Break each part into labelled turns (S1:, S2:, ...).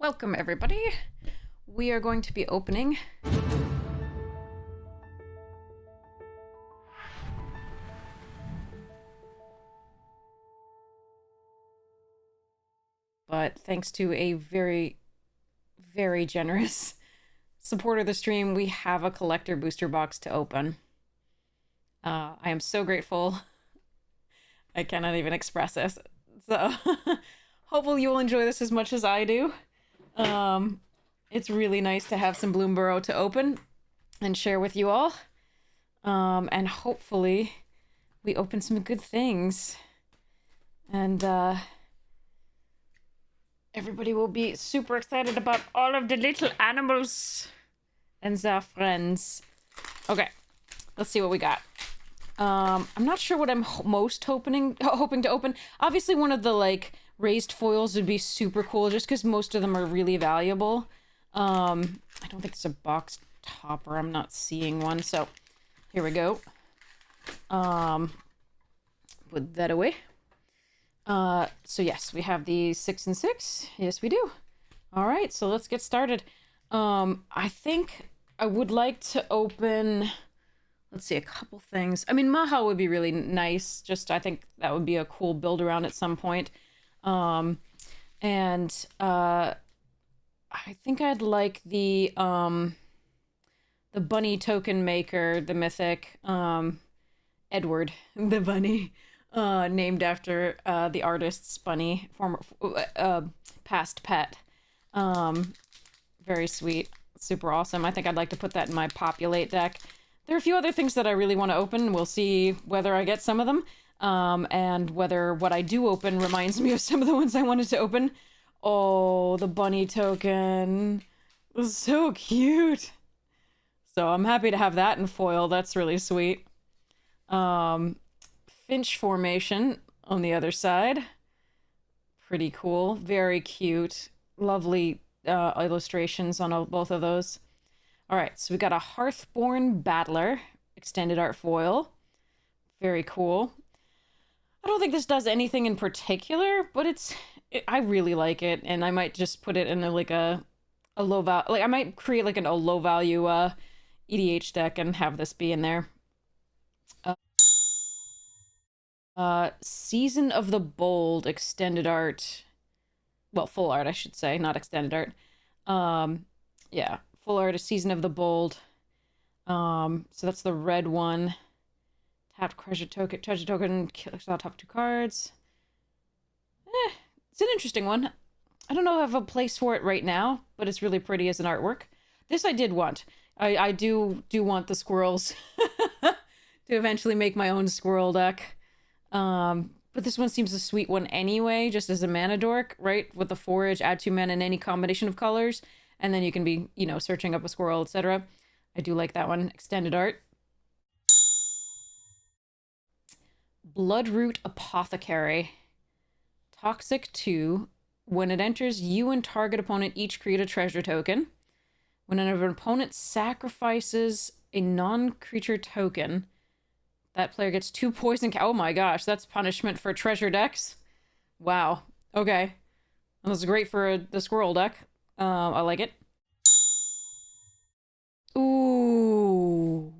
S1: Welcome, everybody. We are going to be opening but thanks to a very, very generous supporter of the stream, we have a collector booster box to open. I am so grateful. I cannot even express this. So hopefully you will enjoy this as much as I do. It's really nice to have some Bloomburrow to open and share with you all. And hopefully we open some good things. And everybody will be super excited about all of the little animals and their friends. Okay, let's see what we got. I'm not sure what I'm most hoping to open. Obviously, one of the like raised foils would be super cool, just because most of them are really valuable. I don't think it's a box topper. I'm not seeing one, so here we go. Put that away. So yes, we have the 6 and 6. Yes, we do. All right, so let's get started. I think I would like to open. Let's see, a couple things. I mean, Maha would be really nice. Just, I think that would be a cool build around at some point. I think I'd like the bunny token maker, the mythic, Edward, the bunny, named after the artist's bunny, former, past pet. Very sweet, super awesome. I think I'd like to put that in my populate deck. There are a few other things that I really want to open. We'll see whether I get some of them, and whether what I do open reminds me of some of the ones I wanted to open. Oh, the bunny token was so cute. So I'm happy to have that in foil. That's really sweet. Finch formation on the other side. Pretty cool. Very cute. Lovely illustrations on both of those. All right, so we got a Hearthborn Battler extended art foil. Very cool. I don't think this does anything in particular, but I really like it, and I might just put it in a low value. Like I might create like a low value EDH deck and have this be in there. Season of the Bold extended art. Well, full art, I should say, not extended art. Yeah. Full art, a Season of the Bold. So that's the red one. Tapped treasure token, top 2 cards. It's an interesting one. I don't know if I have a place for it right now, but it's really pretty as an artwork. This I did want. I do want the squirrels to eventually make my own squirrel deck. But this one seems a sweet one anyway, just as a mana dork, right? With the forage, add 2 mana in any combination of colors. And then you can be, searching up a squirrel, etc. I do like that one. Extended art. Bloodroot Apothecary. Toxic 2. When it enters, you and target opponent each create a treasure token. When an opponent sacrifices a non-creature token, that player gets 2 poison. Oh my gosh, that's punishment for treasure decks. Wow. Okay. Well, this is great for the squirrel deck. I like it. Ooh.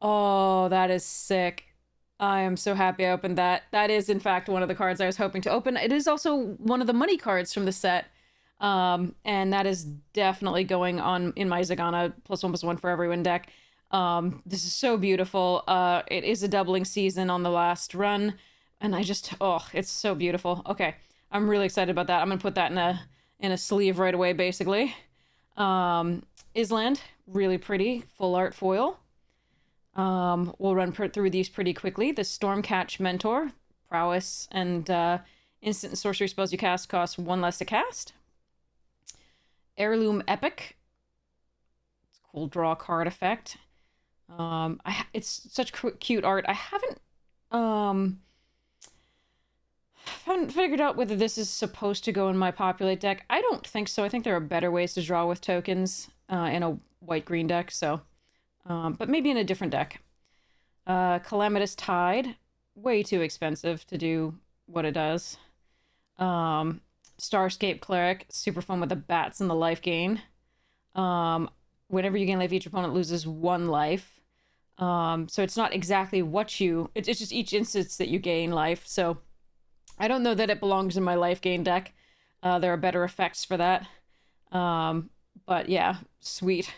S1: Oh, that is sick. I am so happy I opened that. That is, in fact, one of the cards I was hoping to open. It is also one of the money cards from the set. And that is definitely going on in my Zagana +1/+1 for everyone deck. This is so beautiful. It is a doubling season on the last run. And it's so beautiful. Okay. I'm really excited about that. I'm gonna put that in a sleeve right away, basically. Island, really pretty, full art foil. We'll run through these pretty quickly. The Stormcatch Mentor, prowess, and instant and sorcery spells you cast cost 1 less to cast. Heirloom Epic, it's a cool draw card effect. It's such cute art. I haven't figured out whether this is supposed to go in my populate deck. I don't think so. I think there are better ways to draw with tokens in a white-green deck, so... but maybe in a different deck. Calamitous Tide. Way too expensive to do what it does. Starscape Cleric, super fun with the bats and the life gain. Whenever you gain life, each opponent loses 1 life. So it's not exactly what you... It's just each instance that you gain life. So I don't know that it belongs in my life gain deck. There are better effects for that. But yeah, sweet.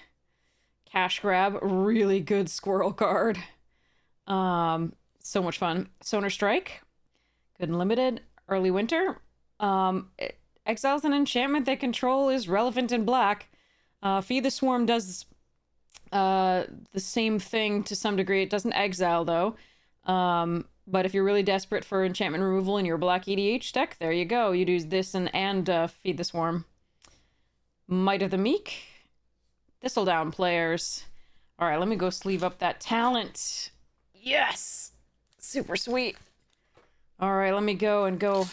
S1: Cash Grab, really good squirrel card. So much fun. Sonar Strike, good and limited. Early Winter. It exiles an enchantment they control is relevant in black. Feed the Swarm does the same thing to some degree. It doesn't exile, though. But if you're really desperate for enchantment removal in your black EDH deck, there you go. You do this and Feed the Swarm. Might of the Meek. Thistledown players. All right, let me go sleeve up that talent. Yes! Super sweet. All right, let me go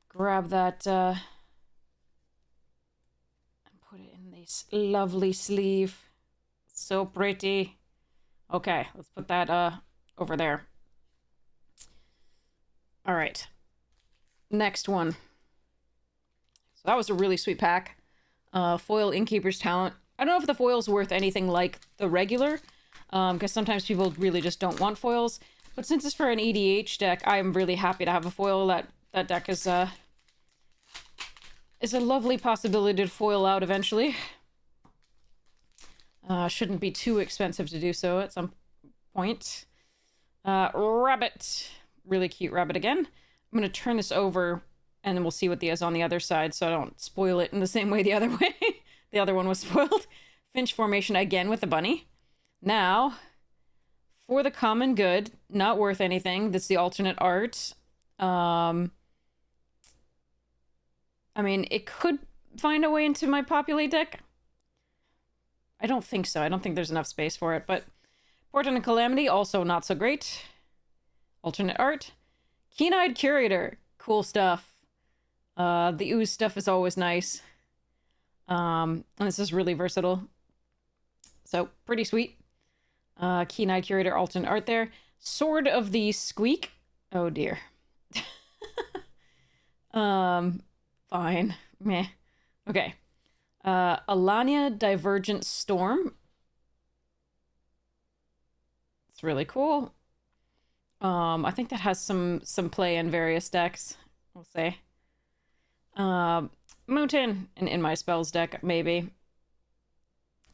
S1: grab that and put it in this lovely sleeve. So pretty. Okay, let's put that over there. All right. Next one. So that was a really sweet pack. Foil Innkeeper's Talent. I don't know if the foil's worth anything like the regular, because sometimes people really just don't want foils. But since it's for an EDH deck, I'm really happy to have a foil. That deck is a lovely possibility to foil out eventually. Shouldn't be too expensive to do so at some point. Rabbit. Really cute rabbit again. I'm going to turn this over, and then we'll see what the is on the other side, so I don't spoil it in the same way the other way. The other one was spoiled. Finch formation again with the bunny. Now, for the common good, not worth anything. That's the alternate art. I mean, it could find a way into my populate deck. I don't think so. I don't think there's enough space for it, but Portent and Calamity, also not so great. Alternate art. Keen-Eyed Curator. Cool stuff. The ooze stuff is always nice. And this is really versatile. So, pretty sweet. Keen-Eyed Curator, alternate art there. Sword of the Squeak. Oh dear. Fine. Meh. Okay. Alania Divergent Storm. It's really cool. I think that has some play in various decks, we'll say. Mountain in my spells deck, maybe.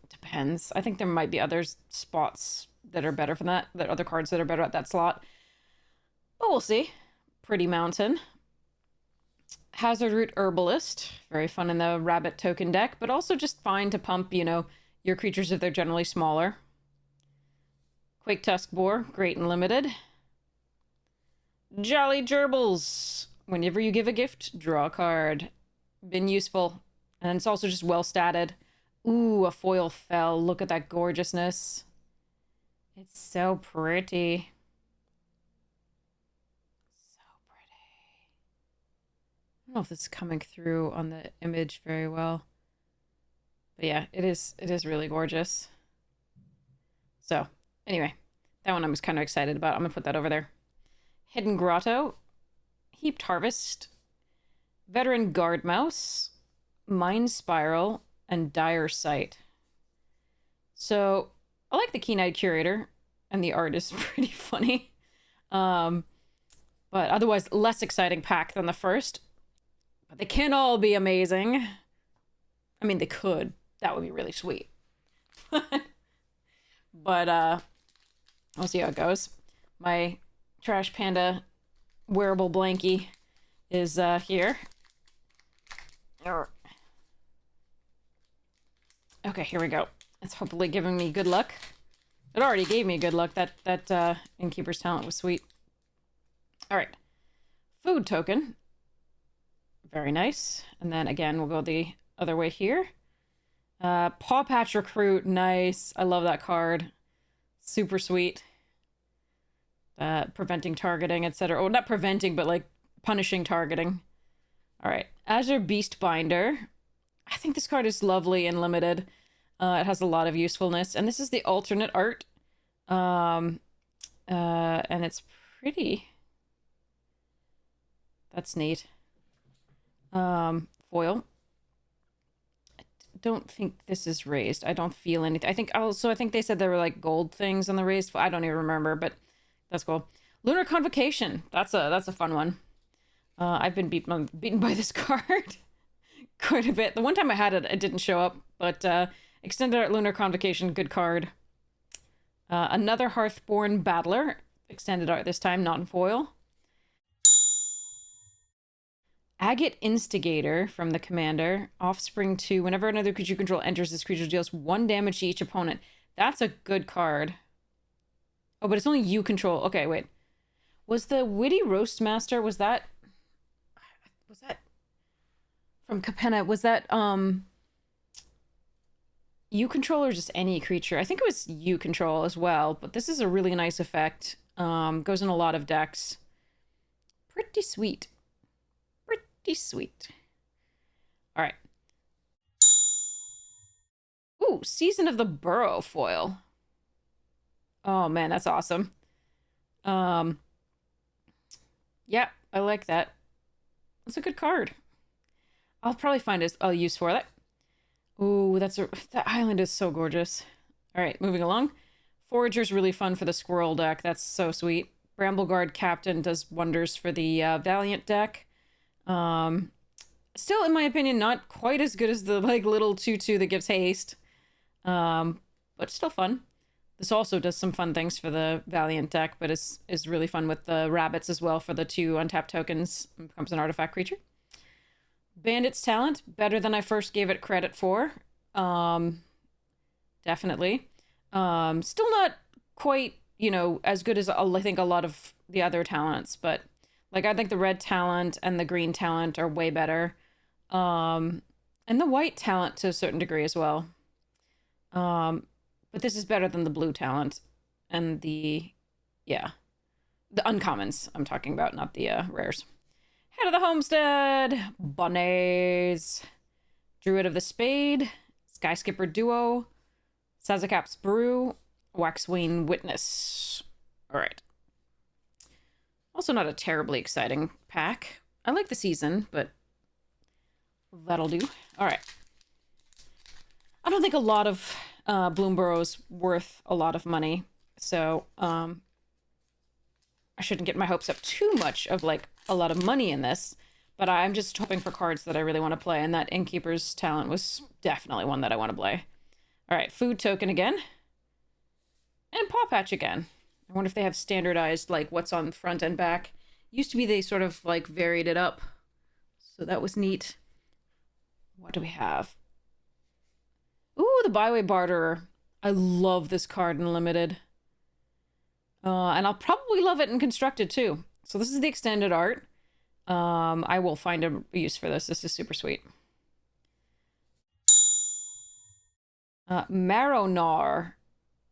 S1: Depends. I think there might be other spots that are better for that. There are other cards that are better at that slot. But we'll see. Pretty Mountain. Hazard Root Herbalist. Very fun in the rabbit token deck, but also just fine to pump, you know, your creatures if they're generally smaller. Quake Tusk Boar. Great and limited. Jolly Gerbils. Whenever you give a gift, draw a card. Been useful. And it's also just well statted. Ooh, a foil fell. Look at that gorgeousness. It's so pretty. So pretty. I don't know if this is coming through on the image very well. But yeah, it is really gorgeous. So, anyway, that one I was kind of excited about. I'm going to put that over there. Hidden Grotto. Heaped Harvest. Veteran Guard Mouse. Mind Spiral. And Dire Sight. So, I like the Keen-Eyed Curator. And the art is pretty funny. But otherwise, less exciting pack than the first. But they can all be amazing. I mean, they could. That would be really sweet. But, we'll see how it goes. My Trash Panda wearable blankie is here. Okay, here we go. It's hopefully giving me good luck. It already gave me good luck. That Innkeeper's Talent was sweet. All right. Food token. Very nice. And then again, we'll go the other way here. Paw Patch Recruit. Nice. I love that card. Super sweet. Preventing targeting, etc. Oh, not preventing, but like punishing targeting. All right. Azure Beast Binder. I think this card is lovely and limited. It has a lot of usefulness. And this is the alternate art. And it's pretty. That's neat. Foil. I don't think this is raised. I don't feel anything. I think they said there were like gold things on the raised. I don't even remember, but that's cool. Lunar Convocation. That's a fun one. I've been beaten by this card quite a bit. The one time I had it, it didn't show up, but Extended Art Lunar Convocation, good card. Another Hearthborn Battler, extended art this time, not in foil. Agate Instigator from the commander. Offspring 2. Whenever another creature you control enters, this creature deals 1 damage to each opponent. That's a good card. Oh, but it's only you control. Okay, wait. Was the Witty Roastmaster, was that from Capenna? Was that, you control or just any creature? I think it was you control as well, but this is a really nice effect. Goes in a lot of decks. Pretty sweet. Pretty sweet. All right. Ooh, Season of the Burrow foil. Oh man, that's awesome. Yeah, I like that. That's a good card. I'll probably find a use for that. Ooh, that island is so gorgeous. All right, moving along. Forager's really fun for the squirrel deck. That's so sweet. Brambleguard Captain does wonders for the Valiant deck. Still, in my opinion, not quite as good as the like little 2/2 that gives haste. But still fun. This also does some fun things for the Valiant deck, but is really fun with the rabbits as well for the 2 untapped tokens. Becomes an artifact creature. Bandit's Talent, better than I first gave it credit for. Definitely. Still not quite, as good as I think a lot of the other talents, but like I think the red talent and the green talent are way better. And the white talent to a certain degree as well. But this is better than the blue talent and the uncommons I'm talking about, not the rares. Head of the Homestead, Bunnies, Druid of the Spade, Skyskipper Duo, Sazakap's Brew, Waxwing Witness. All right. Also not a terribly exciting pack. I like the season, but that'll do. All right. I don't think a lot of Bloomburrow's worth a lot of money, so I shouldn't get my hopes up too much of like a lot of money in this, but I'm just hoping for cards that I really want to play, and that Innkeeper's Talent was definitely one that I want to play. All right, Food Token again, and Paw Patch again. I wonder if they have standardized like what's on front and back. Used to be they sort of like varied it up, so that was neat. What do we have? Ooh, the Byway Barterer. I love this card in Limited. And I'll probably love it in Constructed too. So this is the extended art. I will find a use for this. This is super sweet. Marrowgnaw.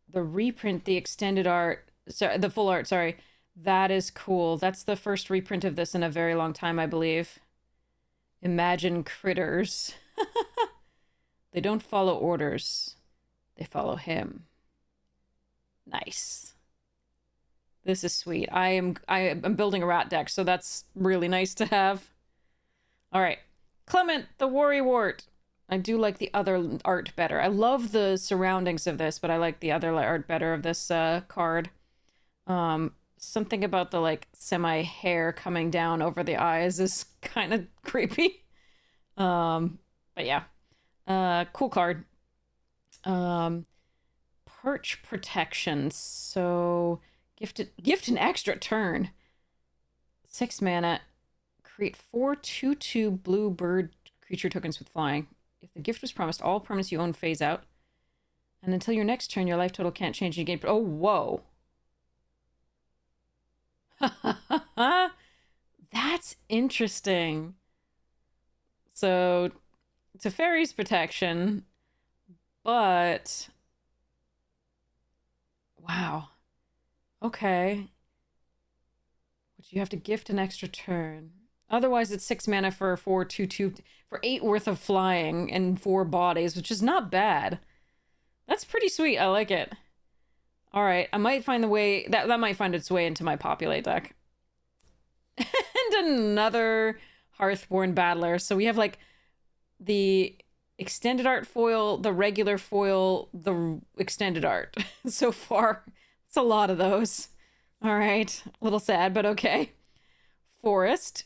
S1: The reprint, the extended art. Sorry, the full art, sorry. That is cool. That's the first reprint of this in a very long time, I believe. Imagine Critters. They don't follow orders. They follow him. Nice. This is sweet. I am building a rat deck, so that's really nice to have. All right. Clement, the Worrywart. I do like the other art better. I love the surroundings of this, but I like the other art better of this card. Something about the like semi-hair coming down over the eyes is kind of creepy. But yeah. Cool card. Perch Protection. So gift an extra turn. 6 mana. Create 4 2/2 blue bird creature tokens with flying. If the gift was promised, all permanents you own phase out. And until your next turn, your life total can't change. You gain. Oh, whoa. That's interesting. So, Teferi's protection, but wow. Okay. But you have to gift an extra turn. Otherwise, it's 6 mana for 4 2/2 for 8 worth of flying and 4 bodies, which is not bad. That's pretty sweet. I like it. All right, I might find the way that might find its way into my Populate deck. And another Hearthborn Battler. So we have like the extended art foil, the regular foil, the extended art. So far, it's a lot of those. All right, a little sad, but okay. Forest,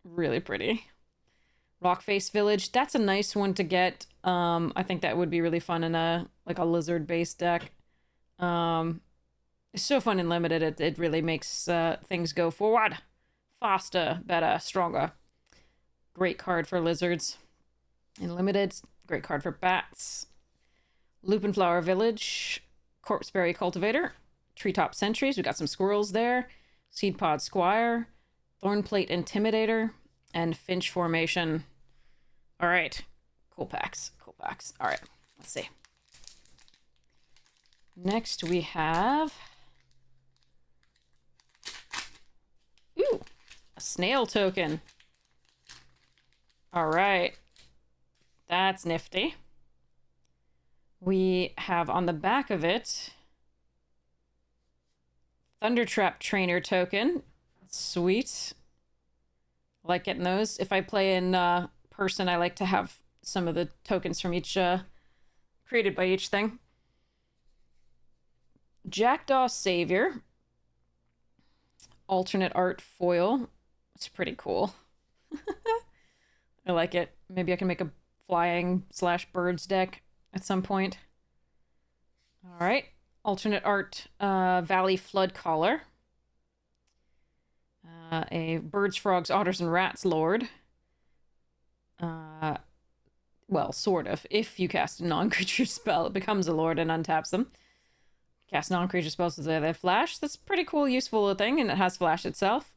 S1: really pretty. Rockface Village, that's a nice one to get. I think that would be really fun in a lizard-based deck. It's so fun and limited. It really makes things go forward, faster, better, stronger. Great card for lizards. In limited, great card for bats. Lupin Flower Village, Corpseberry Cultivator, Treetop Sentries. We got some squirrels there. Seedpod Squire, Thornplate Intimidator, and Finch Formation. All right, cool packs, cool packs. All right, let's see. Next we have, ooh, a snail token. All right, that's nifty. We have on the back of it, Thundertrap Trainer token. Sweet. I like getting those. If I play in person, I like to have some of the tokens from each created by each thing. Jackdaw Savior, alternate art foil. It's pretty cool. I like it. Maybe I can make a flying / birds deck at some point. All right, alternate art Valley Flood Caller. A birds, frogs, otters, and rats lord. Well, sort of. If you cast a non-creature spell, it becomes a lord and untaps them. Cast non-creature spells with their flash. That's pretty cool, useful thing, and it has flash itself.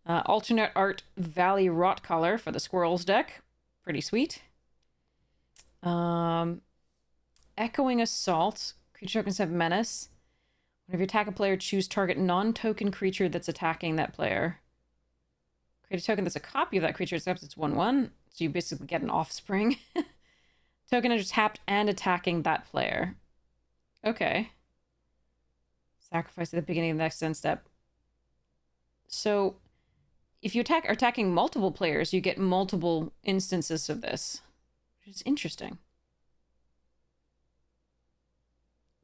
S1: Alternate art Valley Rot Color for the squirrels deck. Pretty sweet. Echoing Assault. Creature tokens have menace. Whenever you attack a player, choose target non-token creature that's attacking that player. Create a token that's a copy of that creature, except it's 1/1. So you basically get an offspring. Token is tapped and attacking that player. Okay. Sacrifice at the beginning of the next end step. So if you are attacking multiple players, you get multiple instances of this, which is interesting.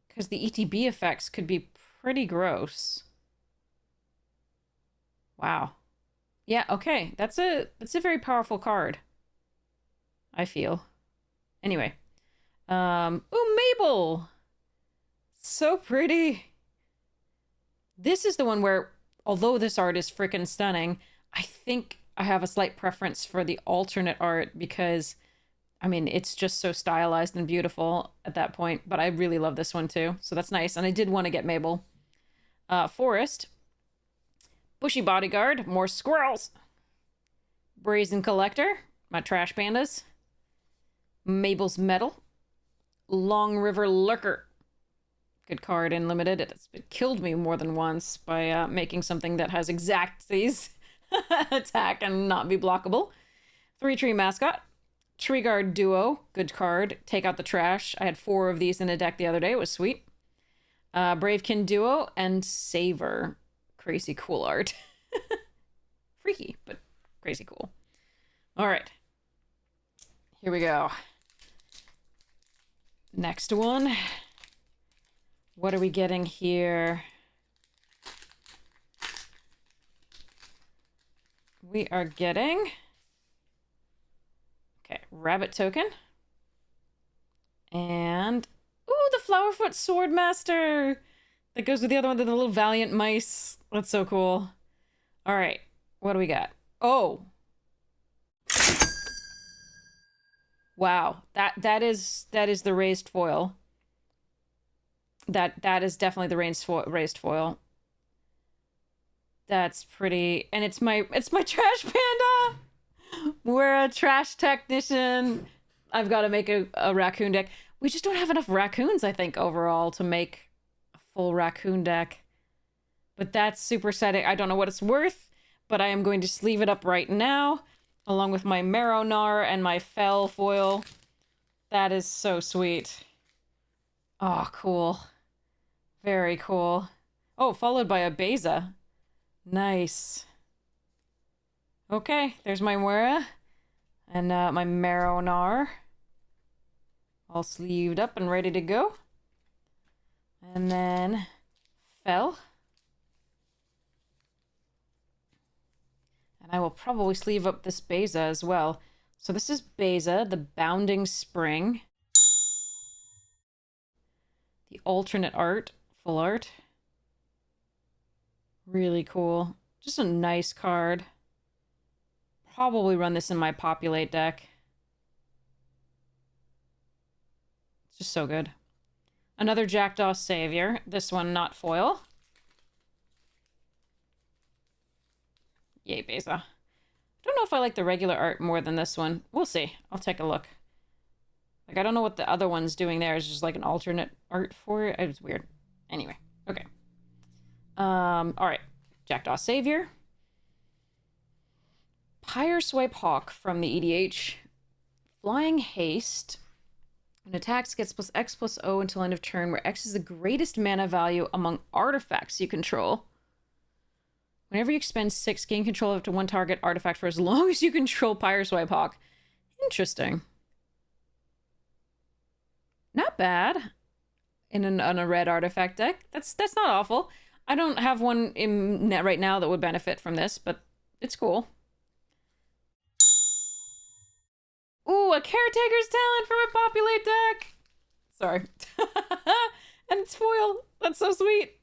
S1: Because the ETB effects could be pretty gross. Wow. Yeah, okay. That's a very powerful card, I feel. Anyway. Oh, Mabel! So pretty. This is the one where, although this art is freaking stunning, I think I have a slight preference for the alternate art because, I mean, it's just so stylized and beautiful at that point, but I really love this one too, so that's nice, and I did want to get Mabel. Forest. Bushy Bodyguard, more squirrels. Brazen Collector, my trash pandas. Mabel's Medal. Long River Lurker. Good card in limited. It killed me more than once by making something that has exactsies attack and not be blockable. 3-tree Mascot. Tree Guard Duo, good card. Take out the trash. I had 4 of these in a deck the other day. It was sweet. Bravekin Duo and Savor. Crazy cool art. Freaky, but crazy cool. All right. Here we go. Next one. What are we getting here? We are getting... Okay, Rabbit Token. And... Ooh, the Flowerfoot Swordmaster! That goes with the other one, the little Valiant Mice. That's so cool. All right, what do we got? Oh! Wow, that is the raised foil. That is definitely the raised foil. That's pretty, and it's my trash panda. We're a trash technician. I've got to make a raccoon deck. We just don't have enough raccoons, I think, overall to make a full raccoon deck. But that's super exciting. I don't know what it's worth, but I am going to sleeve it up right now, along with my Marrow-Gnar and my Fell foil. That is so sweet. Oh, cool. Very cool. Oh, followed by a Beza. Nice. Okay, there's my Moira and my Marrow-Gnar. All sleeved up and ready to go. And then Fell. And I will probably sleeve up this Beza as well. So this is Beza, the Bounding Spring. The alternate art, full art. Really cool. Just a nice card. Probably run this in my Populate deck. It's just so good. Another Jackdaw Savior. This one not foil. Yay, Beza. Don't know if I like the regular art more than this one. We'll see. I'll take a look. Like, I don't know what the other one's doing there. It's just like an alternate art for it. It's weird. Anyway, okay. All right. Jackdaw Savior. Pyre Swipe Hawk from the EDH. Flying Haste. An attack gets plus X plus O until end of turn, where X is the greatest mana value among artifacts you control. Whenever you expend 6, gain control of up to one target artifact for as long as you control Pyre Swipe Hawk. Interesting. Not bad. On a red artifact deck. That's not awful. I don't have one in net right now that would benefit from this, but it's cool. Ooh, a Caretaker's Talent from a Populate deck! Sorry. And it's foil. That's so sweet.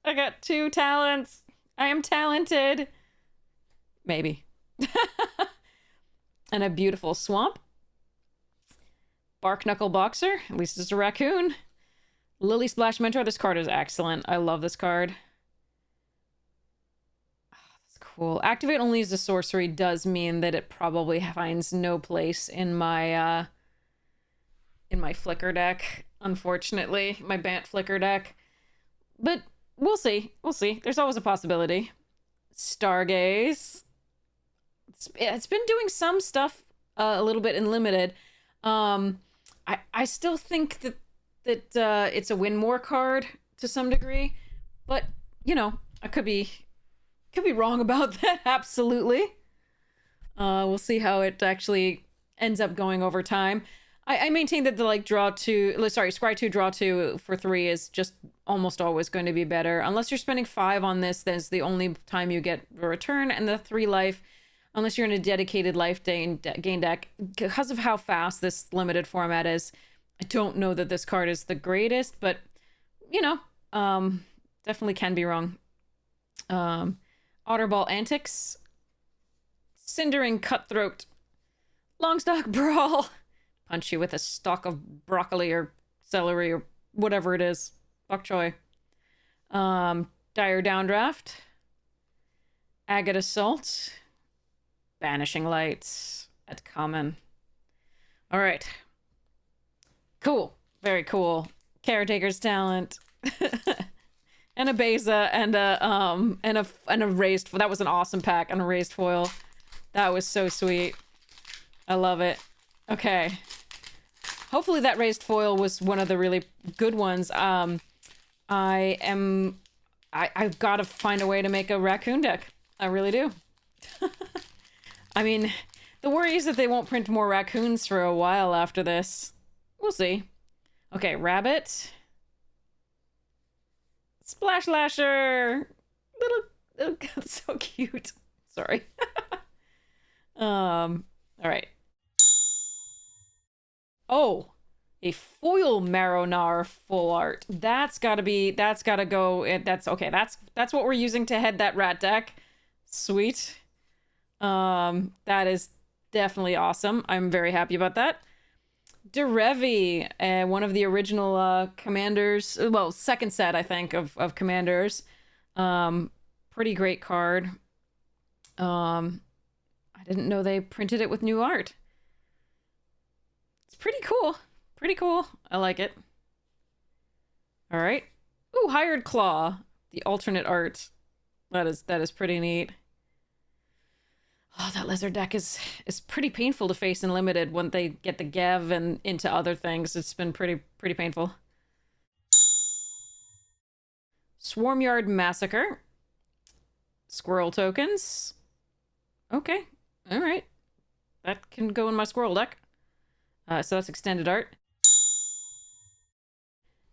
S1: I got 2 talents. I am talented. Maybe. And a beautiful Swamp. Bark Knuckle Boxer. At least it's a raccoon. Lily Splash Mentor. This card is excellent. I love this card. That's cool. Activate only as a sorcery does mean that it probably finds no place in my Flicker deck, unfortunately. My Bant Flicker deck. But we'll see. We'll see. There's always a possibility. Stargaze. It's been doing some stuff a little bit in limited. I still think that it's a win more card to some degree, but you know, I could be wrong about that. Absolutely. We'll see how it actually ends up going over time. I maintain that the scry 2 draw 2 for 3 is just almost always going to be better. Unless you're spending 5 on this, that's the only time you get a return, and the 3 life, unless you're in a dedicated life gain deck. Because of how fast this limited format is, I don't know that this card is the greatest, but, you know, definitely can be wrong. Otterball Antics. Cindering Cutthroat. Longstalk Brawl. Punch you with a stalk of broccoli or celery or whatever it is. Bok choy. Dire Downdraft. Agate Assault. Banishing Lights. At common. All right. Cool. Very cool. Caretaker's Talent. And a Beza and a raised, that was an awesome pack, and a raised foil. That was so sweet. I love it. Okay. Hopefully that raised foil was one of the really good ones. I've got to find a way to make a raccoon deck. I really do. I mean, the worry is that they won't print more raccoons for a while after this. We'll see. Okay, Rabbit. Splash Lasher! Little so cute. Sorry. Alright. Oh, a foil Marrow-Gnar full art. That's gotta go. That's okay. That's what we're using to head that rat deck. Sweet. That is definitely awesome. I'm very happy about that. Derevi, one of the original commanders, well, second set, I think, of commanders. Pretty great card. I didn't know they printed it with new art. It's pretty cool. Pretty cool. I like it. All right. Ooh, Hired Claw, the alternate art. That is pretty neat. Oh, that lizard deck is pretty painful to face in limited when they get the Gev and into other things. It's been pretty painful. Swarmyard Massacre. Squirrel tokens. Okay. All right. That can go in my squirrel deck. So that's extended art.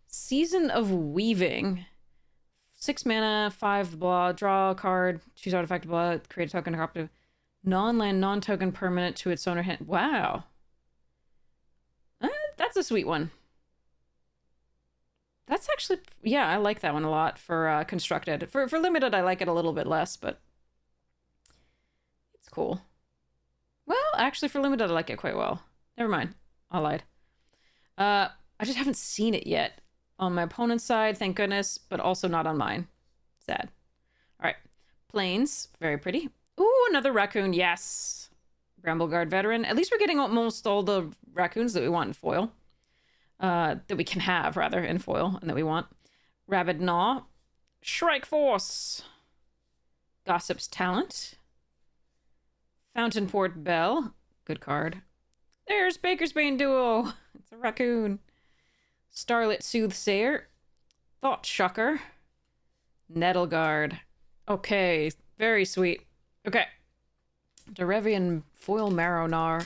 S1: Season of Weaving. 6 mana, 5 blah, draw a card, choose artifact blah, create a token, drop to non-land, non-token permanent to its owner hand. Wow. That's a sweet one. That's actually, yeah, I like that one a lot for constructed. For limited, I like it a little bit less, but it's cool. Well, actually, for limited, I like it quite well. Never mind. I lied. I just haven't seen it yet. On my opponent's side, thank goodness, but also not on mine. Sad. All right. Plains. Very pretty. Ooh, another raccoon. Yes. Brambleguard Veteran. At least we're getting almost all the raccoons that we want in foil. That we can have, rather, in foil, and that we want. Rabid Gnaw. Shrike Force. Gossip's Talent. Fountainport Bell. Good card. There's Baker's Bane Duo. It's a raccoon. Starlit Soothsayer. Thought Shucker. Nettleguard. Okay, very sweet. Okay. Derevian Foil Marrow-Gnaw.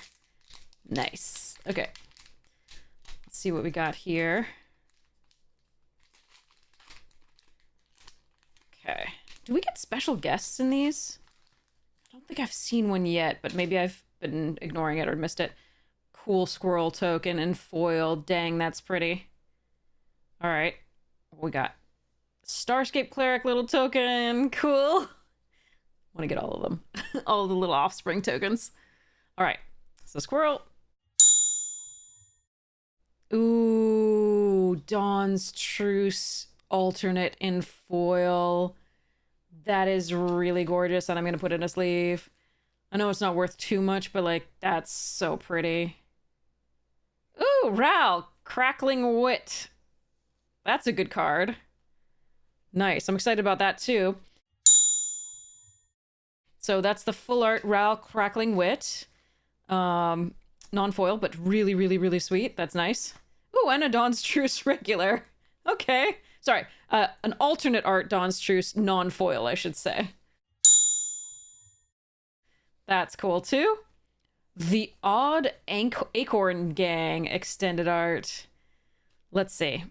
S1: Nice. Okay. Let's see what we got here. Okay. Do we get special guests in these? I don't think I've seen one yet, but maybe I've been ignoring it or missed it. Cool squirrel token in foil. Dang, that's pretty. All right. What we got? Starscape Cleric little token. Cool. Want to get all of them. All of the little offspring tokens. All right. So squirrel. Ooh, Dawn's Truce alternate in foil. That is really gorgeous, and I'm going to put it in a sleeve. I know it's not worth too much, but, like, that's so pretty. Ooh, Ral, Crackling Wit. That's a good card. Nice. I'm excited about that, too. So that's the full art Ral, Crackling Wit. Non-foil, but really, really, really sweet. That's nice. Ooh, and a Dawn's Truce regular. Okay. Sorry. An alternate art Dawn's Truce non-foil, I should say. That's cool, too. The Odd Acorn Gang extended art. Let's see.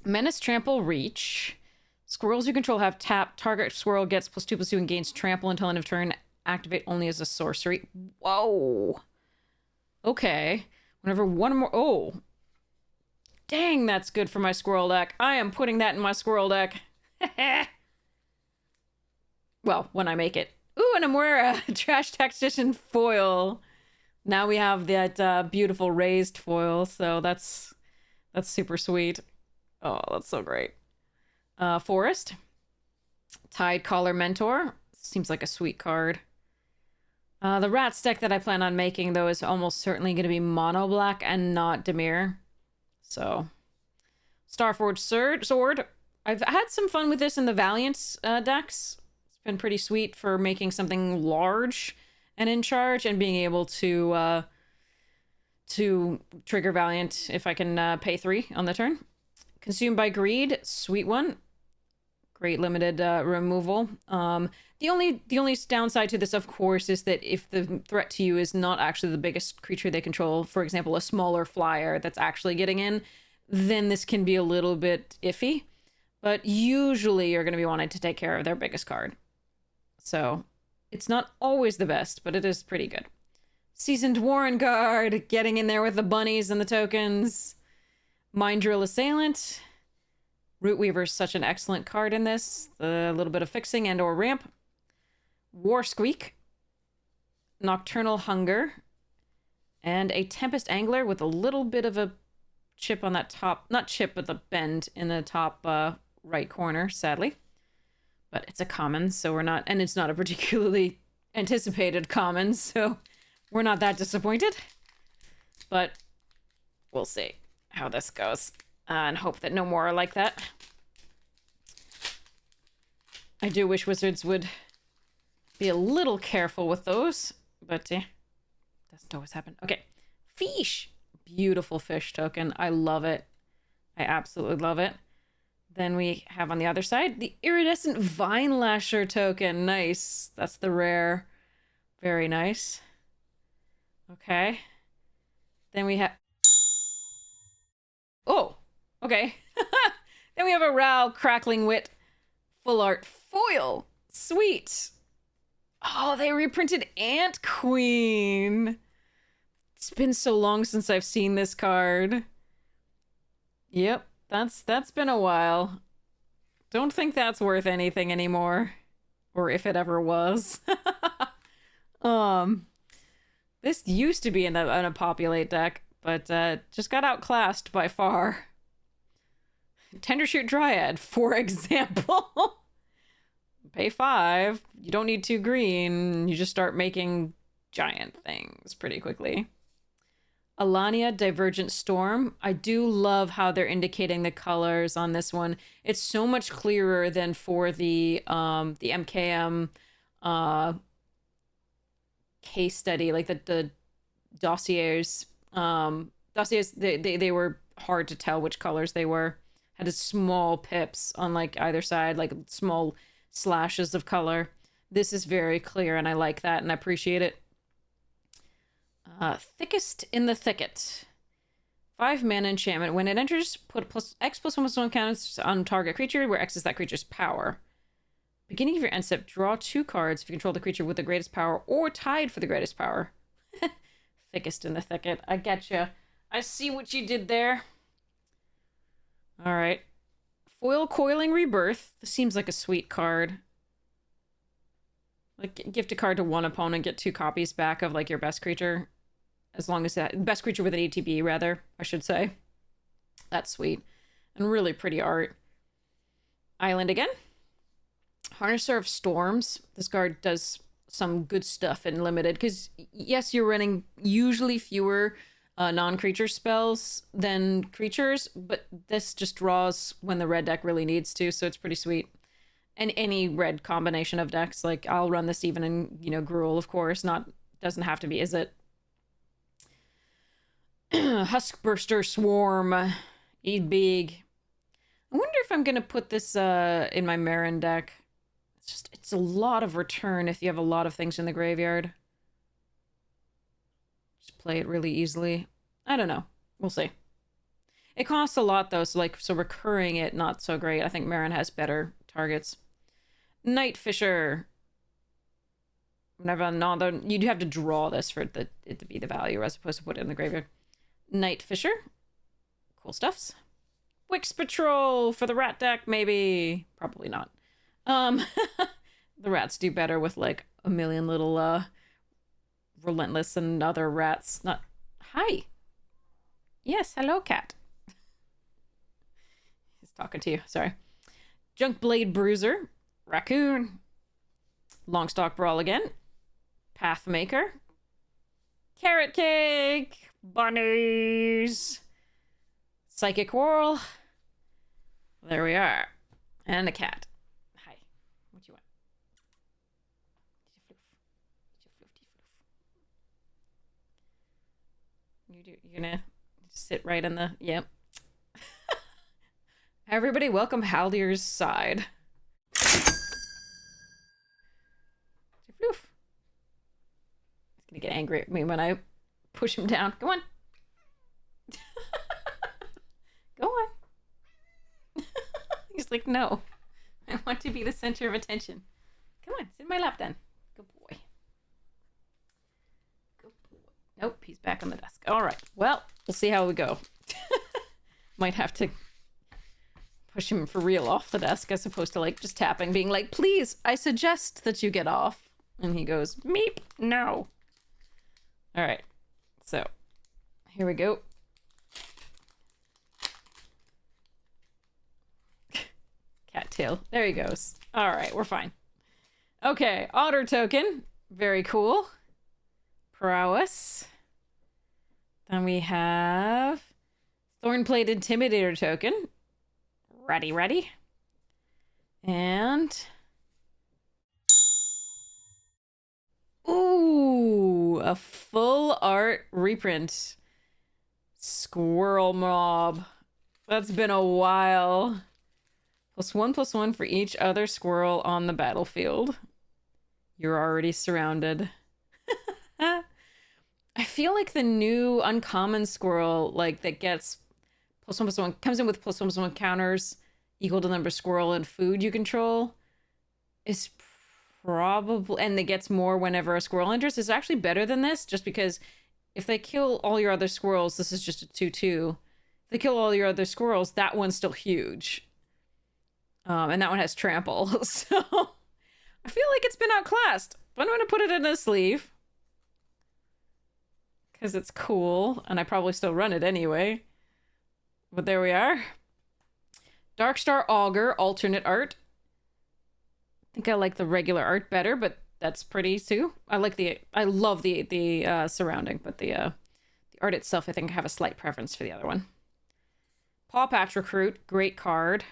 S1: Menace, Trample, Reach. Squirrels you control have tap. Target squirrel gets +2/+2 and gains trample until end of turn. Activate only as a sorcery. Whoa. Okay. Whenever one or more... Oh. Dang, that's good for my squirrel deck. I am putting that in my squirrel deck. Well, when I make it. Ooh, and Amora. Trash Tactician foil. Now we have that beautiful raised foil, so that's super sweet. Oh, that's so great. Forest. Tide Collar Mentor. Seems like a sweet card. The Rats deck that I plan on making, though, is almost certainly going to be mono black and not Dimir. So, Starforged Sword. I've had some fun with this in the Valiant decks. It's been pretty sweet for making something large and in charge and being able to trigger Valiant if I can pay 3 on the turn. Consumed by Greed. Sweet one. Great limited removal. The only downside to this, of course, is that if the threat to you is not actually the biggest creature they control, for example, a smaller flyer that's actually getting in, then this can be a little bit iffy. But usually you're going to be wanting to take care of their biggest card. So it's not always the best, but it is pretty good. Seasoned Warren Guard, getting in there with the bunnies and the tokens. Mind Drill Assailant. Root Weaver is such an excellent card in this. A little bit of fixing and or ramp. War Squeak. Nocturnal Hunger. And a Tempest Angler with a little bit of a chip on that top. Not chip, but the bend in the top right corner, sadly. But it's a common, so we're not... And it's not a particularly anticipated common, so we're not that disappointed. But we'll see how this goes. And hope that no more are like that. I do wish Wizards would be a little careful with those, but doesn't always happen. Okay, Fish. Beautiful fish token. I love it. I absolutely love it. Then we have on the other side the Iridescent Vine Lasher token. Nice. That's the rare. Very nice. Okay. Then we have... Oh, okay. Then we have a Ral Crackling Wit Full Art Foil. Sweet. Oh, they reprinted Ant Queen. It's been so long since I've seen this card. Yep, that's been a while. Don't think that's worth anything anymore. Or if it ever was. This used to be in a populate deck, but just got outclassed by far. Tendershoot Dryad, for example. Pay 5. You don't need 2 green. You just start making giant things pretty quickly. Alania Divergent Storm. I do love how they're indicating the colors on this one. It's so much clearer than for the MKM case study, like the dossiers. Dossiers, they were hard to tell which colors they were. Had a small pips on like either side, like small slashes of color. This is very clear, and I like that, and I appreciate it. Thickest in the Thicket. 5 mana enchantment. When it enters, put X+1/+1 counters on target creature, where X is that creature's power. Beginning of your end step, draw 2 cards if you control the creature with the greatest power or tied for the greatest power. Thickest in the Thicket. I getcha. I see what you did there. Alright. Foil Coiling Rebirth. This seems like a sweet card. Like, gift a card to one opponent, get 2 copies back of, like, your best creature. As long as that... Best creature with an ATB, rather, I should say. That's sweet. And really pretty art. Island again. Harnesser of Storms. This card does some good stuff in Limited, because, yes, you're running usually fewer non-creature spells than creatures, but this just draws when the red deck really needs to, so it's pretty sweet. And any red combination of decks, like, I'll run this even in, you know, Gruul, of course. Doesn't have to be, is it? Huskburster Swarm. Eat big. I wonder if I'm gonna put this in my Marin deck. It's a lot of return if you have a lot of things in the graveyard. Just play it really easily. I don't know. We'll see. It costs a lot, though, so recurring it, not so great. I think Marin has better targets. Night Fisher. You do have to draw this for it to be the value, as opposed to put it in the graveyard. Night Fisher. Cool stuffs. Wix Patrol for the rat deck, maybe. Probably not. The rats do better with, like, a million little, Relentless and other rats. Not... Hi. Yes, hello, cat. He's talking to you. Sorry. Junkblade Bruiser. Raccoon. Longstalk Brawl again. Pathmaker. Carrot Cake. Bunnies. Psychic Whirl. There we are. And a cat. Hi. What do you want? You're gonna sit right in the... Yep. Everybody, welcome Haldier's side. He's gonna get angry at me when I push him down. Go on. Go on. He's like, no. I want to be the center of attention. Come on, sit in my lap then. Good boy. Good boy. Nope, he's back on the desk. All right. Well, we'll see how we go. Might have to push him for real off the desk as opposed to, like, just tapping, being like, please, I suggest that you get off. And he goes, meep, no. All right. So, here we go. Cattail. There he goes. All right, we're fine. Okay, Otter token. Very cool. Prowess. Then we have Thornplate Intimidator token. Ready. And... Ooh, a full art reprint. Squirrel Mob. That's been a while. +1/+1 for each other squirrel on the battlefield. You're already surrounded. I feel like the new uncommon squirrel, like that gets +1/+1, comes in with +1/+1 counters equal to the number of squirrel and food you control, is probably, and it gets more whenever a squirrel enters, is actually better than this, just because if they kill all your other squirrels, this is just a 2/2. If they kill all your other squirrels, that one's still huge. And that one has trample, so I feel like it's been outclassed. But I'm going to put it in a sleeve because it's cool, and I probably still run it anyway. But there we are. Darkstar Augur, alternate art. I think I like the regular art better, but that's pretty too. I love the surrounding, but the art itself, I think I have a slight preference for the other one. Paw Patch Recruit, great card.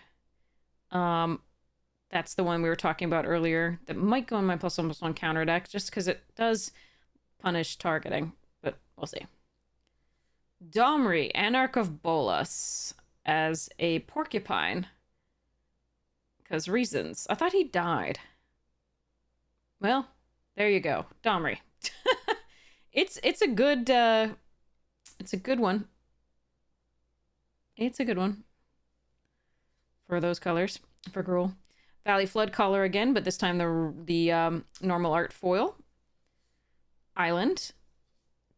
S1: That's the one we were talking about earlier that might go in my +1/+1 counter deck just because it does punish targeting, but we'll see. Domri, Anarch of Bolas, as a porcupine. Because reasons. I thought he died. Well, there you go. Domri. It's a good one. It's a good one. For those colors. For Gruul. Valley Flood color again, but this time the normal art foil. Island.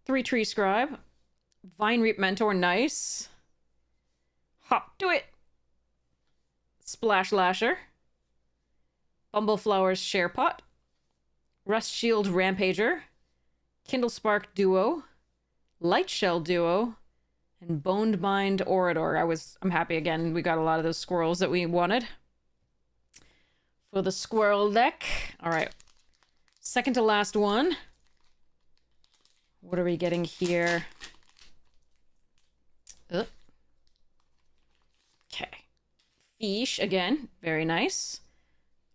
S1: 3 Tree Scribe. Vine Reap Mentor, nice. Hop, do it. Splash Lasher. Bumbleflower's Sharepot. Rust Shield Rampager. Kindle Spark Duo. Light Shell Duo. And Boned Mind Orator. I'm happy again. We got a lot of those squirrels that we wanted. For the squirrel deck. All right. Second to last one. What are we getting here? Okay. Fish again. Very nice.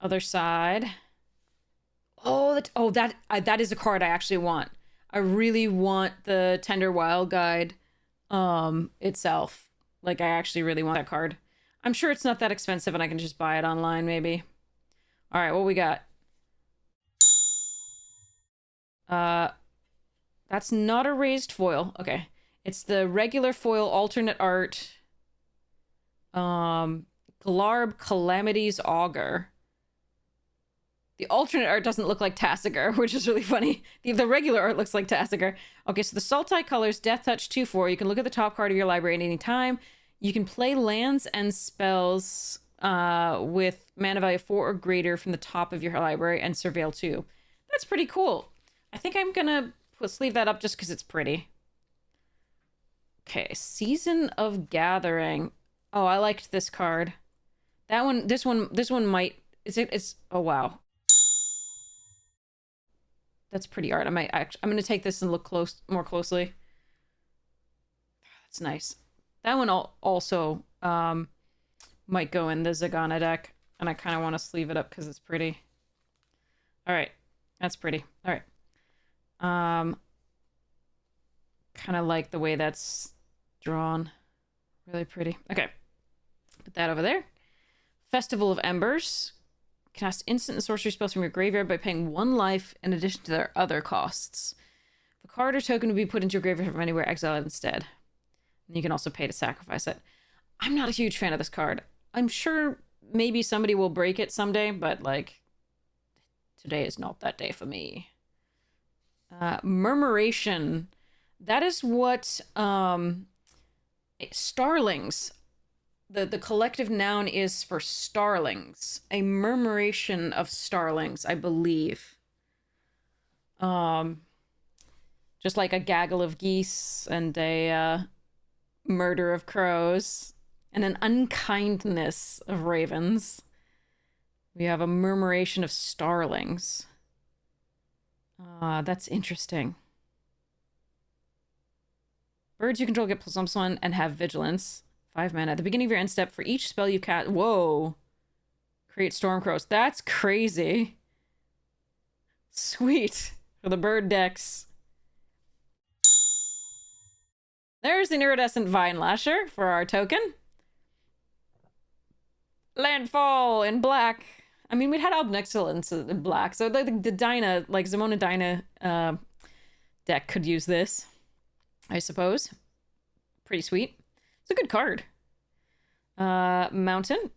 S1: Other side. That is a card I actually want. I really want the Tender Wild Guide itself. Like, I actually really want that card. I'm sure it's not that expensive and I can just buy it online maybe. All right, what we got? That's not a raised foil. Okay. It's the regular foil alternate art. Glarb Calamity's Augur. The alternate art doesn't look like Tassiger, which is really funny. The regular art looks like Tassiger. Okay, so the Sultai colors, Death Touch 2/4. You can look at the top card of your library at any time. You can play lands and spells with mana value 4 or greater from the top of your library and Surveil 2. That's pretty cool. I think I'm gonna sleeve that up just because it's pretty. Okay, Season of Gathering. Oh, I liked this card. That one, this one might. It's. Oh wow. That's pretty art. I'm gonna take this and look more closely. That's nice. That one also might go in the Zagana deck, and I kind of want to sleeve it up because it's pretty. All right, that's pretty. All right. Kind of like the way that's drawn. Really pretty. Okay. Put that over there. Festival of Embers. Cast instant and sorcery spells from your graveyard by paying 1 life in addition to their other costs. The card or token will be put into your graveyard from anywhere, exile it instead. And you can also pay to sacrifice it. I'm not a huge fan of this card. I'm sure maybe somebody will break it someday, but like, today is not that day for me. Murmuration. That is what starlings, the collective noun is for starlings. A murmuration of starlings, I believe. Just like a gaggle of geese and a murder of crows and an unkindness of ravens. We have a murmuration of starlings. That's interesting. Birds you control get +1/+1 and have vigilance. 5 mana. At the beginning of your end step, for each spell you cast... Whoa. Create storm crows. That's crazy. Sweet. For the bird decks. There's an iridescent Vine Lasher for our token. Landfall in black. I mean, we'd had Album Excellence in black, so the Dinah, like Zimona Dinah deck could use this, I suppose. Pretty sweet. It's a good card. Mountain.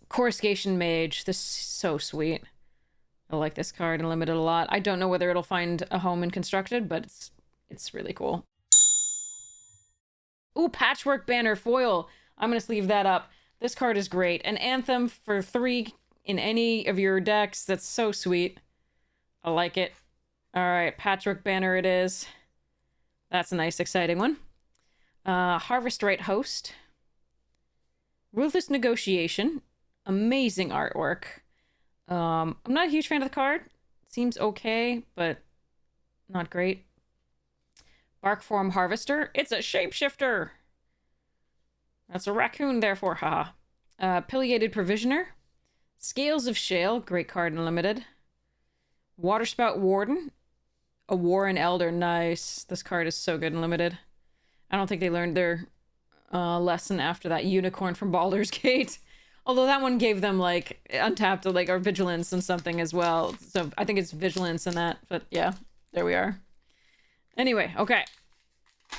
S1: Coruscation Mage. This is so sweet. I like this card in limited a lot. I don't know whether it'll find a home in Constructed, but it's really cool. Ooh, Patchwork Banner foil. I'm gonna sleeve that up. This card is great. An Anthem for 3 in any of your decks. That's so sweet. I like it. All right, Patchwork Banner it is. That's a nice, exciting one. Harvest Right Host. Ruthless Negotiation. Amazing artwork. I'm not a huge fan of the card. Seems okay, but not great. Barkform Harvester. It's a shapeshifter. That's a raccoon, therefore, haha. Pileated Provisioner. Scales of Shale. Great card in limited. Waterspout Warden. A Warren Elder. Nice. This card is so good in limited. I don't think they learned their lesson after that unicorn from Baldur's Gate. Although that one gave them, like, untapped, like, or vigilance and something as well. So I think it's vigilance in that. But yeah, there we are. Anyway, okay.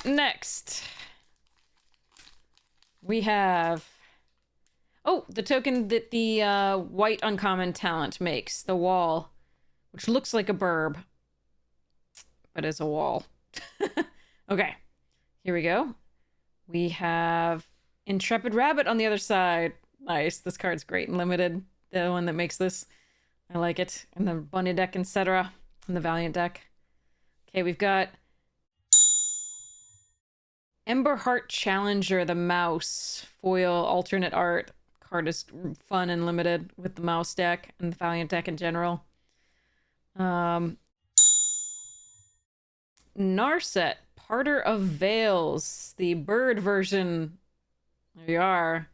S1: Next. We have... Oh, the token that the white uncommon talent makes. The wall. Which looks like a burb. But is a wall. Okay. Here we go. We have Intrepid Rabbit on the other side. Nice. This card's great and limited. The one that makes this. I like it. And the Bunny deck, etc. And the Valiant deck. Okay, we've got Emberheart Challenger, the mouse. Foil alternate art. Card is fun and limited with the mouse deck and the Valiant deck in general. Narset, Parter of Veils. The bird version. There you are.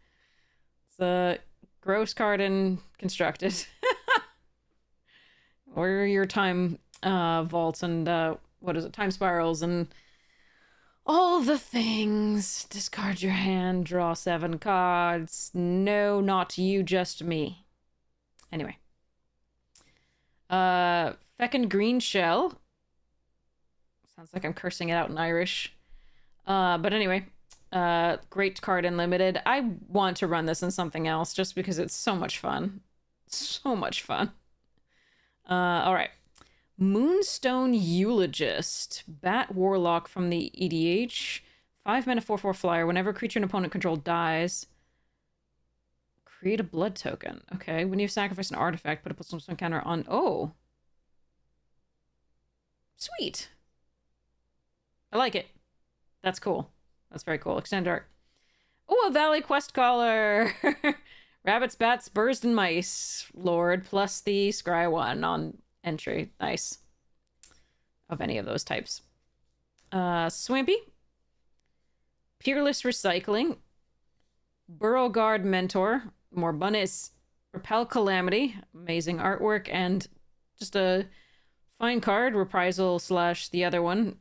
S1: It's a gross card in Constructed. Or your time vaults and what is it? Time spirals and all the things. Discard your hand, draw 7 cards. No, not you, just me. Anyway. Feckin' Green Shell. Sounds like I'm cursing it out in Irish. But anyway. Great card in limited. I want to run this in something else just because it's so much fun. So much fun. All right. Moonstone Eulogist. Bat Warlock from the EDH. 5 mana 4/4 flyer. Whenever a creature an opponent control dies, create a blood token. Okay. When you sacrifice an artifact, put a +1/+1 counter on... Oh. Sweet. I like it. That's cool. That's very cool. Extend art. Oh, a Valley Quest Caller! Rabbits, bats, birds, and mice. Lord, plus the scry 1 on entry. Nice. Of any of those types. Swampy. Peerless Recycling. Burrowguard Mentor. More bunnies. Repel Calamity. Amazing artwork. And just a fine card. Reprisal / the other one.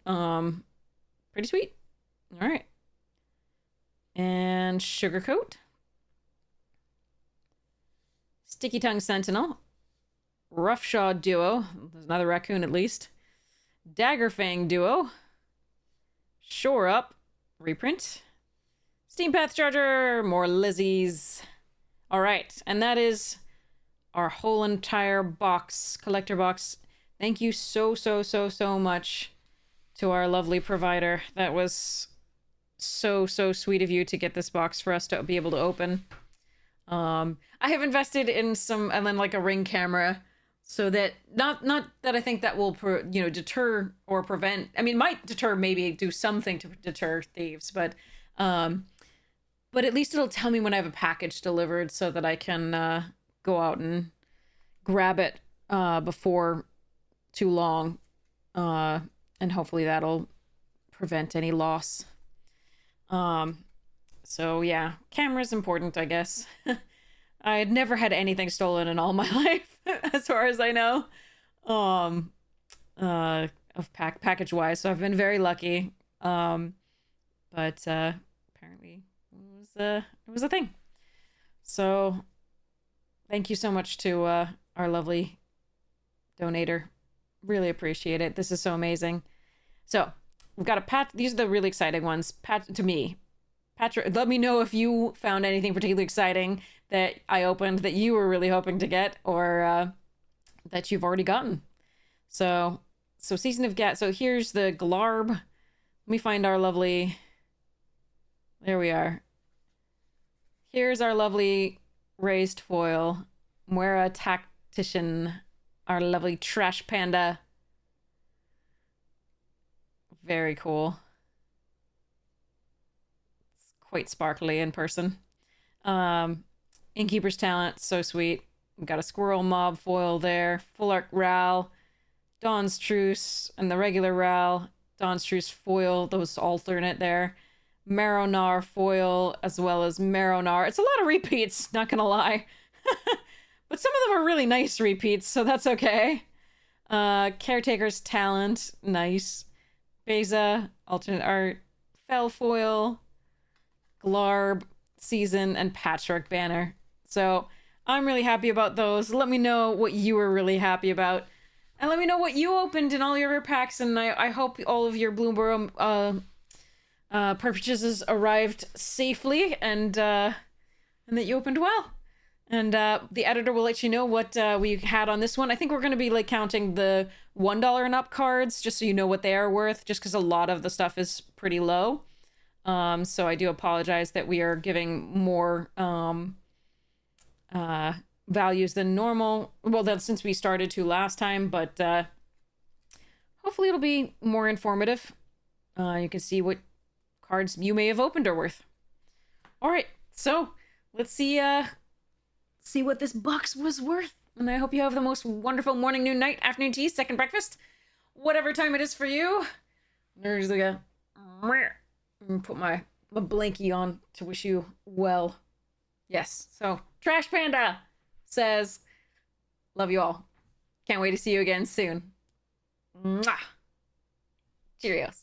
S1: Pretty sweet. All right. And Sugarcoat. Sticky Tongue Sentinel. Roughshaw Duo. There's another raccoon at least. Daggerfang Duo. Shore Up. Reprint. Steampath Charger. More Lizzies. All right. And that is our whole entire box, collector box. Thank you so much to our lovely provider. That was so sweet of you to get this box for us to be able to open. I have invested in some, and then like a Ring camera, so that not that I think that will deter or prevent. I mean, might deter, maybe do something to deter thieves, but at least it'll tell me when I have a package delivered, so that I can go out and grab it before too long, and hopefully that'll prevent any loss. So yeah, camera's important, I guess. I had never had anything stolen in all my life, as far as I know, of package wise. So I've been very lucky. But apparently it was a thing. So thank you so much to our lovely donator. Really appreciate it. This is so amazing. So we've got a pat. These are the really exciting ones. Pat to me. Patrick, let me know if you found anything particularly exciting that I opened that you were really hoping to get, or that you've already gotten. So Season of Gat. So here's the Glarb. Let me find our lovely. There we are. Here's our lovely raised foil, Muera Tactician, our lovely trash panda. Very cool. It's quite sparkly in person. Innkeeper's Talent, so sweet. We've got a squirrel mob foil there. Full Arc Ral, Dawn's Truce, and the regular Ral. Dawn's Truce foil, those alternate there. Marrownar foil, as well as Marrownar. It's a lot of repeats, not gonna lie. But some of them are really nice repeats, so that's okay. Caretaker's Talent, nice. Beza, alternate art. Fell foil, Glarb, Season, and Patchwork Banner. So I'm really happy about those. Let me know what you were really happy about. And let me know what you opened in all your packs, and I hope all of your Bloomburrow purchases arrived safely, and that you opened well. And the editor will let you know what we had on this one. I think we're going to be like counting the $1 and up cards, just so you know what they are worth, just because a lot of the stuff is pretty low. So I do apologize that we are giving more values than normal. Well, that's since we started to last time, but hopefully it'll be more informative. You can see what cards you may have opened are worth. All right, so let's see what this box was worth. And I hope you have the most wonderful morning, noon, night, afternoon tea, second breakfast, whatever time it is for you. There's like a put my blankie on to wish you well. Yes, so Trash Panda says, love you all. Can't wait to see you again soon. Mwah. Cheerios.